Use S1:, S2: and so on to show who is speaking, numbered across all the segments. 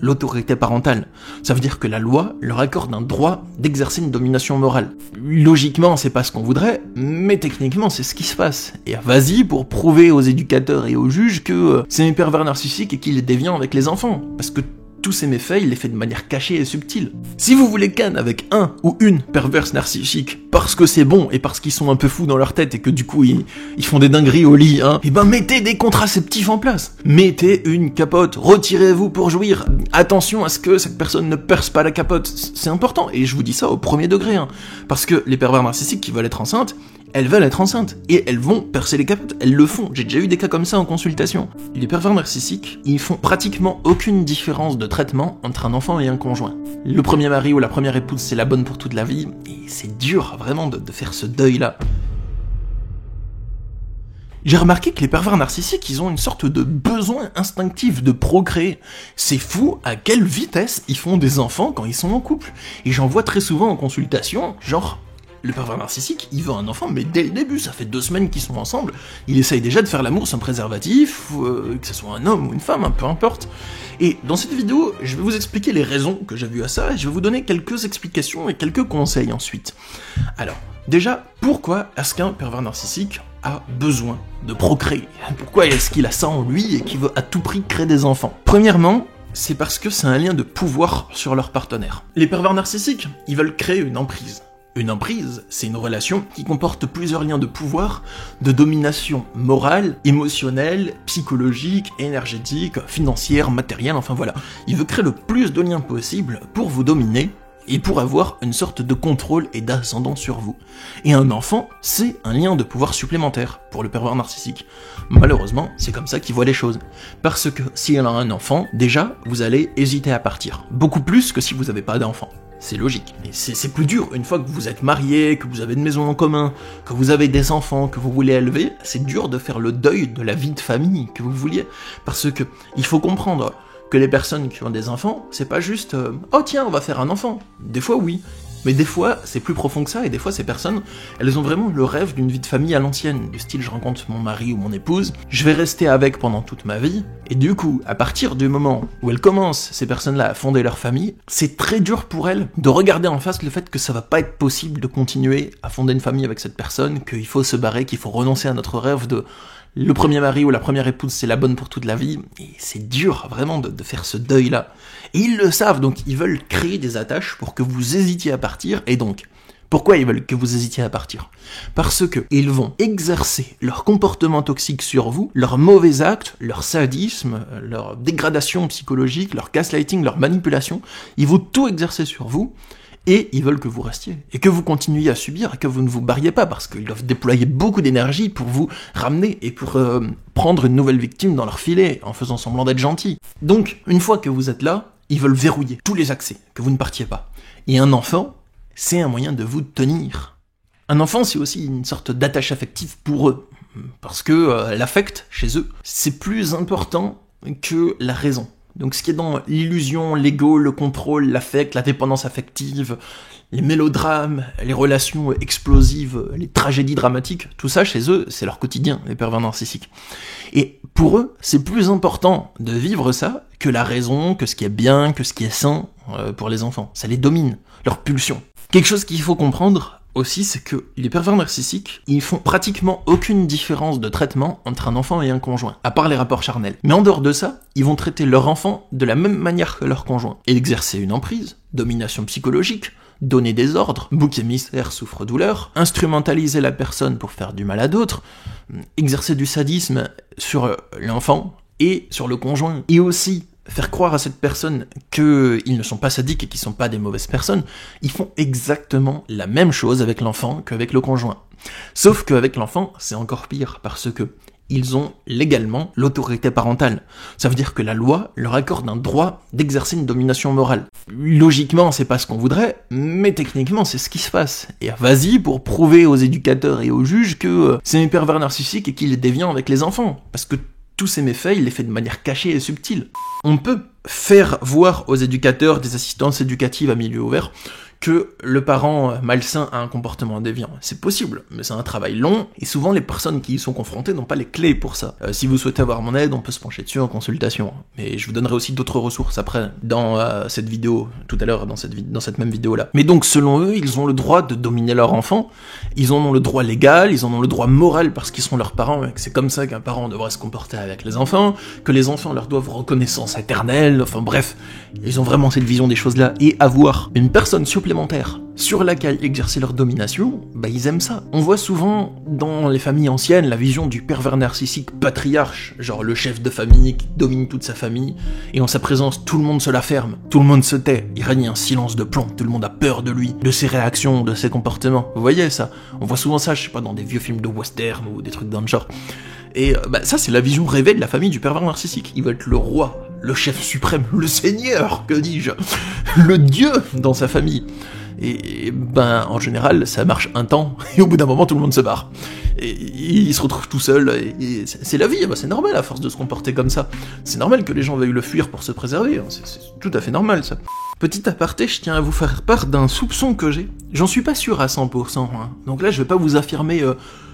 S1: l'autorité parentale. Ça veut dire que la loi leur accorde un droit d'exercer une domination morale. Logiquement, c'est pas ce qu'on voudrait, mais techniquement, c'est ce qui se passe. Et vas-y pour prouver aux éducateurs et aux juges que c'est un pervers narcissique et qu'il est déviant avec les enfants. Parce que tous ces méfaits, il les fait de manière cachée et subtile. Si vous voulez ken avec un ou une perverse narcissique, parce que c'est bon et parce qu'ils sont un peu fous dans leur tête et que du coup ils font des dingueries au lit, et ben mettez des contraceptifs en place. Mettez une capote, retirez-vous pour jouir. Attention à ce que cette personne ne perce pas la capote, c'est important. Et je vous dis ça au premier degré, parce que les pervers narcissiques qui veulent être enceintes, elles veulent être enceintes, et elles vont percer les capotes, elles le font, j'ai déjà eu des cas comme ça en consultation. Les pervers narcissiques, ils font pratiquement aucune différence de traitement entre un enfant et un conjoint. Le premier mari ou la première épouse, c'est la bonne pour toute la vie, et c'est dur vraiment de faire ce deuil-là. J'ai remarqué que les pervers narcissiques, ils ont une sorte de besoin instinctif de procréer. C'est fou à quelle vitesse ils font des enfants quand ils sont en couple. Et j'en vois très souvent en consultation, genre... Le pervers narcissique, il veut un enfant, mais dès le début, ça fait 2 semaines qu'ils sont ensemble, il essaye déjà de faire l'amour sans préservatif, que ce soit un homme ou une femme, peu importe. Et dans cette vidéo, je vais vous expliquer les raisons que j'ai vues à ça, et je vais vous donner quelques explications et quelques conseils ensuite. Alors, déjà, pourquoi est-ce qu'un pervers narcissique a besoin de procréer? Pourquoi est-ce qu'il a ça en lui et qu'il veut à tout prix créer des enfants? Premièrement, c'est parce que c'est un lien de pouvoir sur leur partenaire. Les pervers narcissiques, ils veulent créer une emprise. Une emprise, c'est une relation qui comporte plusieurs liens de pouvoir, de domination morale, émotionnelle, psychologique, énergétique, financière, matérielle, enfin voilà. Il veut créer le plus de liens possible pour vous dominer et pour avoir une sorte de contrôle et d'ascendant sur vous. Et un enfant, c'est un lien de pouvoir supplémentaire pour le pervers narcissique. Malheureusement, c'est comme ça qu'il voit les choses. Parce que s'il a un enfant, déjà, vous allez hésiter à partir. Beaucoup plus que si vous n'avez pas d'enfant. C'est logique. Mais c'est plus dur, une fois que vous êtes marié, que vous avez une maison en commun, que vous avez des enfants, que vous voulez élever, c'est dur de faire le deuil de la vie de famille que vous vouliez. Parce que, il faut comprendre que les personnes qui ont des enfants, c'est pas juste « Oh tiens, on va faire un enfant ». Des fois oui, mais des fois c'est plus profond que ça, et des fois ces personnes, elles ont vraiment le rêve d'une vie de famille à l'ancienne, du style je rencontre mon mari ou mon épouse, je vais rester avec pendant toute ma vie, et du coup, à partir du moment où elles commencent, ces personnes-là, à fonder leur famille, c'est très dur pour elles de regarder en face le fait que ça va pas être possible de continuer à fonder une famille avec cette personne, qu'il faut se barrer, qu'il faut renoncer à notre rêve de... Le premier mari ou la première épouse, c'est la bonne pour toute la vie, et c'est dur vraiment de faire ce deuil-là. Et ils le savent, donc ils veulent créer des attaches pour que vous hésitiez à partir, et donc, pourquoi ils veulent que vous hésitiez à partir? Parce que ils vont exercer leur comportement toxique sur vous, leurs mauvais actes, leur sadisme, leur dégradation psychologique, leur gaslighting, leur manipulation, ils vont tout exercer sur vous, et ils veulent que vous restiez, et que vous continuiez à subir, et que vous ne vous barriez pas, parce qu'ils doivent déployer beaucoup d'énergie pour vous ramener, et pour prendre une nouvelle victime dans leur filet, en faisant semblant d'être gentil. Donc, une fois que vous êtes là, ils veulent verrouiller tous les accès, que vous ne partiez pas. Et un enfant, c'est un moyen de vous tenir. Un enfant, c'est aussi une sorte d'attache affective pour eux, parce que l'affect, chez eux, c'est plus important que la raison. Donc ce qui est dans l'illusion, l'ego, le contrôle, l'affect, la dépendance affective, les mélodrames, les relations explosives, les tragédies dramatiques, tout ça chez eux, c'est leur quotidien, les pervers narcissiques. Et pour eux, c'est plus important de vivre ça que la raison, que ce qui est bien, que ce qui est sain pour les enfants. Ça les domine, leur pulsion. Quelque chose qu'il faut comprendre aussi, c'est que les pervers narcissiques, ils font pratiquement aucune différence de traitement entre un enfant et un conjoint, à part les rapports charnels. Mais en dehors de ça, ils vont traiter leur enfant de la même manière que leur conjoint. Et exercer une emprise, domination psychologique, donner des ordres, bouc émissaire, souffre-douleur, instrumentaliser la personne pour faire du mal à d'autres, exercer du sadisme sur l'enfant et sur le conjoint, et aussi faire croire à cette personne qu'ils ne sont pas sadiques et qu'ils sont pas des mauvaises personnes, ils font exactement la même chose avec l'enfant qu'avec le conjoint. Sauf qu'avec l'enfant, c'est encore pire, parce que ils ont légalement l'autorité parentale. Ça veut dire que la loi leur accorde un droit d'exercer une domination morale. Logiquement, c'est pas ce qu'on voudrait, mais techniquement, c'est ce qui se passe. Et vas-y pour prouver aux éducateurs et aux juges que c'est un pervers narcissique et qu'il est déviant avec les enfants. Parce que tous ces méfaits, il les fait de manière cachée et subtile. On peut faire voir aux éducateurs des assistances éducatives à milieu ouvert que le parent malsain a un comportement déviant. C'est possible, mais c'est un travail long, et souvent les personnes qui y sont confrontées n'ont pas les clés pour ça. Si vous souhaitez avoir mon aide, on peut se pencher dessus en consultation. Mais je vous donnerai aussi d'autres ressources après, dans cette vidéo, tout à l'heure, dans cette même vidéo-là. Mais donc, selon eux, ils ont le droit de dominer leur enfant, ils en ont le droit légal, ils en ont le droit moral parce qu'ils sont leurs parents, et que c'est comme ça qu'un parent devrait se comporter avec les enfants, que les enfants leur doivent reconnaissance éternelle, enfin bref, ils ont vraiment cette vision des choses-là, et avoir une personne supplémentaire sur laquelle exercer leur domination, bah ils aiment ça. On voit souvent dans les familles anciennes la vision du pervers narcissique patriarche, genre le chef de famille qui domine toute sa famille, et en sa présence tout le monde se la ferme, tout le monde se tait, il règne un silence de plomb, tout le monde a peur de lui, de ses réactions, de ses comportements. Vous voyez ça? On voit souvent ça, je sais pas, dans des vieux films de western ou des trucs dans le genre. Et ça c'est la vision rêvée de la famille du pervers narcissique. Il veut être le roi, le chef suprême, le seigneur, que dis-je, le dieu dans sa famille. Et en général, ça marche un temps, et au bout d'un moment, tout le monde se barre. Et il se retrouve tout seul, et c'est la vie, c'est normal à force de se comporter comme ça. C'est normal que les gens veuillent le fuir pour se préserver, c'est tout à fait normal ça. Petit aparté, je tiens à vous faire part d'un soupçon que j'ai. J'en suis pas sûr à 100%, hein. Donc là, je vais pas vous affirmer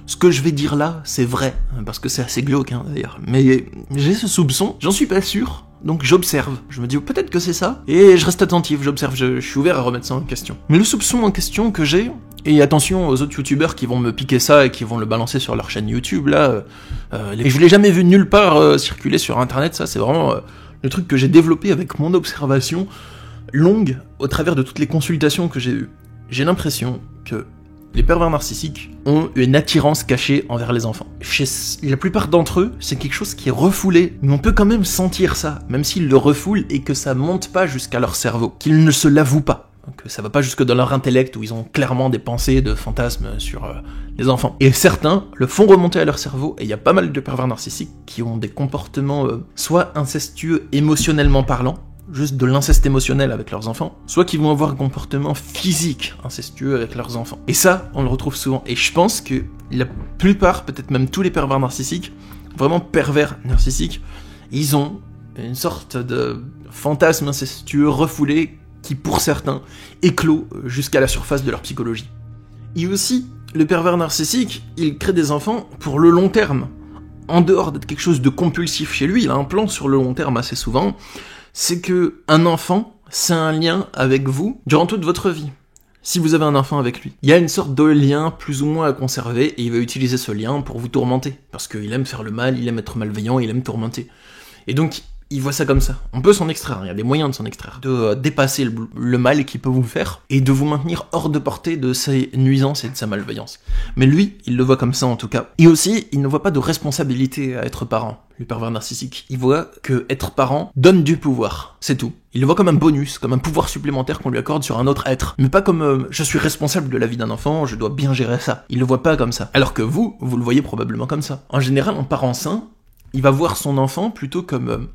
S1: ce que je vais dire là, c'est vrai, parce que c'est assez glauque d'ailleurs. Mais j'ai ce soupçon, j'en suis pas sûr. Donc j'observe, je me dis peut-être que c'est ça, et je reste attentif, j'observe, je suis ouvert à remettre ça en question. Mais le soupçon en question que j'ai, et attention aux autres youtubeurs qui vont me piquer ça et qui vont le balancer sur leur chaîne YouTube, là, et je l'ai jamais vu nulle part circuler sur internet, ça c'est vraiment le truc que j'ai développé avec mon observation longue au travers de toutes les consultations que j'ai eues. J'ai l'impression que les pervers narcissiques ont une attirance cachée envers les enfants. Chez la plupart d'entre eux, c'est quelque chose qui est refoulé, mais on peut quand même sentir ça, même s'ils le refoulent et que ça monte pas jusqu'à leur cerveau, qu'ils ne se l'avouent pas, que ça va pas jusque dans leur intellect où ils ont clairement des pensées de fantasmes sur les enfants. Et certains le font remonter à leur cerveau, et il y a pas mal de pervers narcissiques qui ont des comportements soit incestueux émotionnellement parlant, juste de l'inceste émotionnel avec leurs enfants, soit qu'ils vont avoir un comportement physique incestueux avec leurs enfants. Et ça, on le retrouve souvent. Et je pense que la plupart, peut-être même tous les pervers narcissiques, vraiment pervers narcissiques, ils ont une sorte de fantasme incestueux refoulé qui, pour certains, éclot jusqu'à la surface de leur psychologie. Et aussi, le pervers narcissique, il crée des enfants pour le long terme. En dehors d'être quelque chose de compulsif chez lui, il a un plan sur le long terme assez souvent, c'est que un enfant, c'est un lien avec vous durant toute votre vie. Si vous avez un enfant avec lui, il y a une sorte de lien plus ou moins à conserver, et il va utiliser ce lien pour vous tourmenter. Parce qu'il aime faire le mal, il aime être malveillant, il aime tourmenter. Et donc, il voit ça comme ça. On peut s'en extraire, il y a des moyens de s'en extraire. De dépasser le mal qu'il peut vous faire, et de vous maintenir hors de portée de ses nuisances et de sa malveillance. Mais lui, il le voit comme ça en tout cas. Et aussi, il ne voit pas de responsabilité à être parent, le pervers narcissique. Il voit que être parent donne du pouvoir, c'est tout. Il le voit comme un bonus, comme un pouvoir supplémentaire qu'on lui accorde sur un autre être. Mais pas comme je suis responsable de la vie d'un enfant, je dois bien gérer ça. Il le voit pas comme ça. Alors que vous le voyez probablement comme ça. En général, un parent sain, il va voir son enfant plutôt comme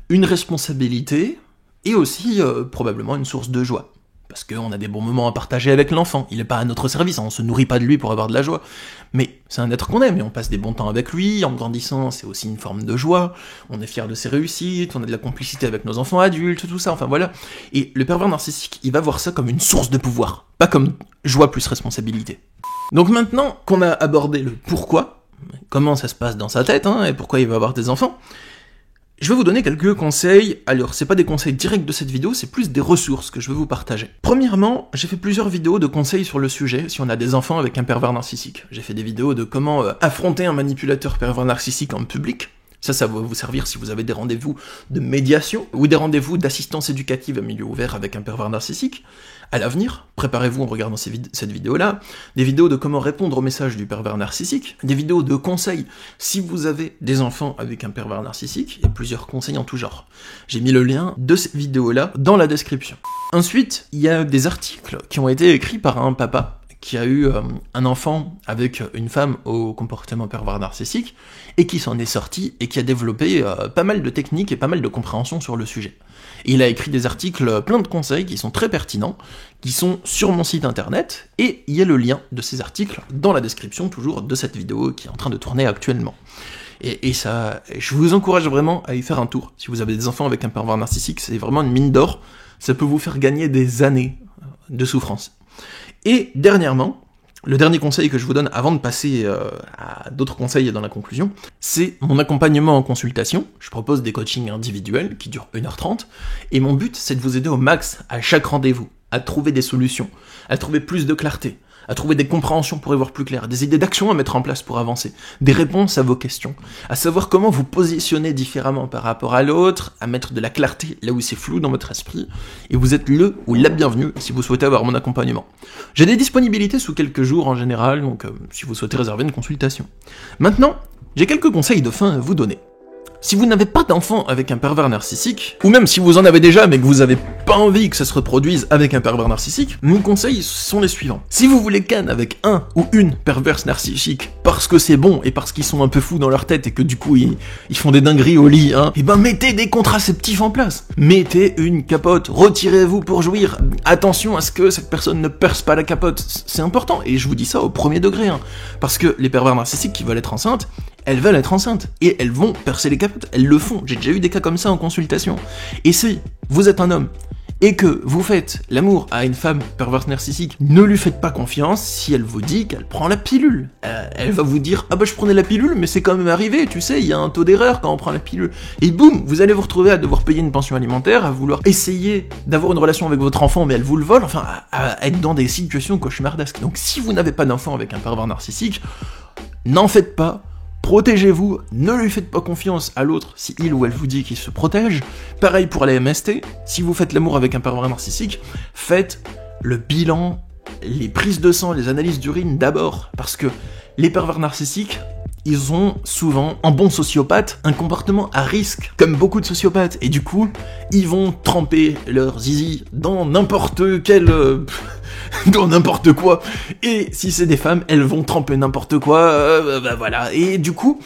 S1: une responsabilité, et aussi probablement une source de joie. Parce qu'on a des bons moments à partager avec l'enfant, il est pas à notre service, on se nourrit pas de lui pour avoir de la joie. Mais c'est un être qu'on aime, et on passe des bons temps avec lui, en grandissant c'est aussi une forme de joie, on est fiers de ses réussites, on a de la complicité avec nos enfants adultes, tout ça, enfin voilà. Et le pervers narcissique, il va voir ça comme une source de pouvoir, pas comme joie plus responsabilité. Donc maintenant qu'on a abordé le pourquoi, comment ça se passe dans sa tête, et pourquoi il va avoir des enfants, je vais vous donner quelques conseils. Alors, c'est pas des conseils directs de cette vidéo, c'est plus des ressources que je vais vous partager. Premièrement, j'ai fait plusieurs vidéos de conseils sur le sujet, si on a des enfants avec un pervers narcissique. J'ai fait des vidéos de comment affronter un manipulateur pervers narcissique en public. Ça va vous servir si vous avez des rendez-vous de médiation, ou des rendez-vous d'assistance éducative à milieu ouvert avec un pervers narcissique. À l'avenir, préparez-vous en regardant cette vidéo-là, des vidéos de comment répondre aux messages du pervers narcissique, des vidéos de conseils si vous avez des enfants avec un pervers narcissique, et plusieurs conseils en tout genre. J'ai mis le lien de ces vidéos-là dans la description. Ensuite, il y a des articles qui ont été écrits par un papa qui a eu un enfant avec une femme au comportement pervers narcissique, et qui s'en est sorti, et qui a développé pas mal de techniques et pas mal de compréhension sur le sujet. Et il a écrit des articles, plein de conseils qui sont très pertinents, qui sont sur mon site internet, et il y a le lien de ces articles dans la description toujours de cette vidéo qui est en train de tourner actuellement. Et ça, je vous encourage vraiment à y faire un tour. Si vous avez des enfants avec un pervers narcissique, c'est vraiment une mine d'or, ça peut vous faire gagner des années de souffrance. Et dernièrement, le dernier conseil que je vous donne avant de passer à d'autres conseils dans la conclusion, c'est mon accompagnement en consultation. Je propose des coachings individuels qui durent 1h30, et mon but c'est de vous aider au max à chaque rendez-vous, à trouver des solutions, à trouver plus de clarté, à trouver des compréhensions pour y voir plus clair, des idées d'action à mettre en place pour avancer, des réponses à vos questions, à savoir comment vous positionner différemment par rapport à l'autre, à mettre de la clarté là où c'est flou dans votre esprit, et vous êtes le ou la bienvenue si vous souhaitez avoir mon accompagnement. J'ai des disponibilités sous quelques jours en général, donc si vous souhaitez réserver une consultation. Maintenant, j'ai quelques conseils de fin à vous donner. Si vous n'avez pas d'enfant avec un pervers narcissique, ou même si vous en avez déjà mais que vous n'avez pas envie que ça se reproduise avec un pervers narcissique, mes conseils sont les suivants. Si vous voulez ken avec un ou une perverse narcissique parce que c'est bon et parce qu'ils sont un peu fous dans leur tête et que du coup ils font des dingueries au lit, et ben mettez des contraceptifs en place. Mettez une capote, retirez-vous pour jouir. Attention à ce que cette personne ne perce pas la capote, c'est important, et je vous dis ça au premier degré, parce que les pervers narcissiques qui veulent être enceintes, elles veulent être enceintes, et elles vont percer les capotes, elles le font, j'ai déjà eu des cas comme ça en consultation. Et si vous êtes un homme, et que vous faites l'amour à une femme perverse narcissique, ne lui faites pas confiance si elle vous dit qu'elle prend la pilule. Elle va vous dire « Ah bah je prenais la pilule, mais c'est quand même arrivé, tu sais, il y a un taux d'erreur quand on prend la pilule. » Et boum, vous allez vous retrouver à devoir payer une pension alimentaire, à vouloir essayer d'avoir une relation avec votre enfant, mais elle vous le vole, enfin, à être dans des situations cauchemardesques. Donc si vous n'avez pas d'enfant avec un pervers narcissique, n'en faites pas. Protégez-vous, ne lui faites pas confiance à l'autre si il ou elle vous dit qu'il se protège. Pareil pour les MST, si vous faites l'amour avec un pervers narcissique, faites le bilan, les prises de sang, les analyses d'urine d'abord, parce que les pervers narcissiques, ils ont souvent, en bon sociopathe, un comportement à risque, comme beaucoup de sociopathes, et du coup, ils vont tremper leur zizi dans n'importe quel... dans n'importe quoi, et si c'est des femmes, elles vont tremper n'importe quoi, voilà, et du coup,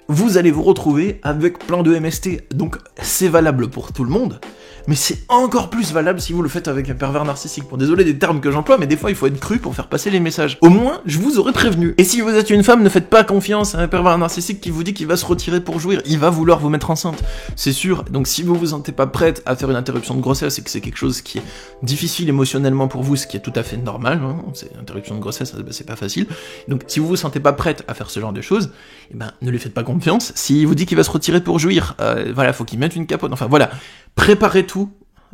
S1: vous allez vous retrouver avec plein de MST, donc c'est valable pour tout le monde, mais c'est encore plus valable si vous le faites avec un pervers narcissique. Bon, désolé des termes que j'emploie, mais des fois il faut être cru pour faire passer les messages. Au moins, je vous aurais prévenu. Et si vous êtes une femme, ne faites pas confiance à un pervers narcissique qui vous dit qu'il va se retirer pour jouir, il va vouloir vous mettre enceinte, c'est sûr. Donc si vous vous sentez pas prête à faire une interruption de grossesse et que c'est quelque chose qui est difficile émotionnellement pour vous, ce qui est tout à fait normal, c'est interruption de grossesse, c'est pas facile. Donc si vous vous sentez pas prête à faire ce genre de choses, eh ben ne lui faites pas confiance. S'il vous dit qu'il va se retirer pour jouir, voilà, faut qu'il mette une capote. Enfin voilà, préparez tout,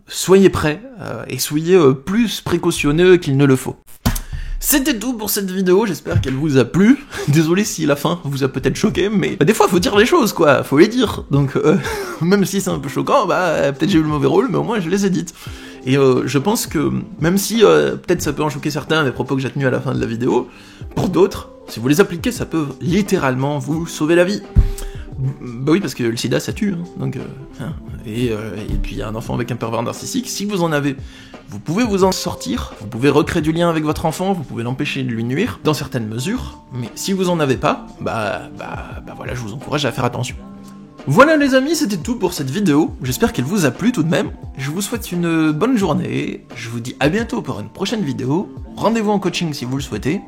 S1: soyez prêts et soyez plus précautionneux qu'il ne le faut. C'était tout pour cette vidéo, j'espère qu'elle vous a plu. Désolé si la fin vous a peut-être choqué, mais des fois faut dire les choses quoi, faut les dire. Donc même si c'est un peu choquant, peut-être j'ai eu le mauvais rôle, mais au moins je les ai dites. Et je pense que même si peut-être ça peut en choquer certains les propos que j'ai tenus à la fin de la vidéo, pour d'autres, si vous les appliquez, ça peut littéralement vous sauver la vie. Bah oui, parce que le sida ça tue, donc et puis un enfant avec un pervers narcissique, si vous en avez, vous pouvez vous en sortir, vous pouvez recréer du lien avec votre enfant, vous pouvez l'empêcher de lui nuire, dans certaines mesures, mais si vous en avez pas, voilà, je vous encourage à faire attention. Voilà les amis, c'était tout pour cette vidéo, j'espère qu'elle vous a plu tout de même, je vous souhaite une bonne journée, je vous dis à bientôt pour une prochaine vidéo, rendez-vous en coaching si vous le souhaitez,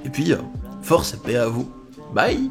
S1: et puis force et paix à vous, bye.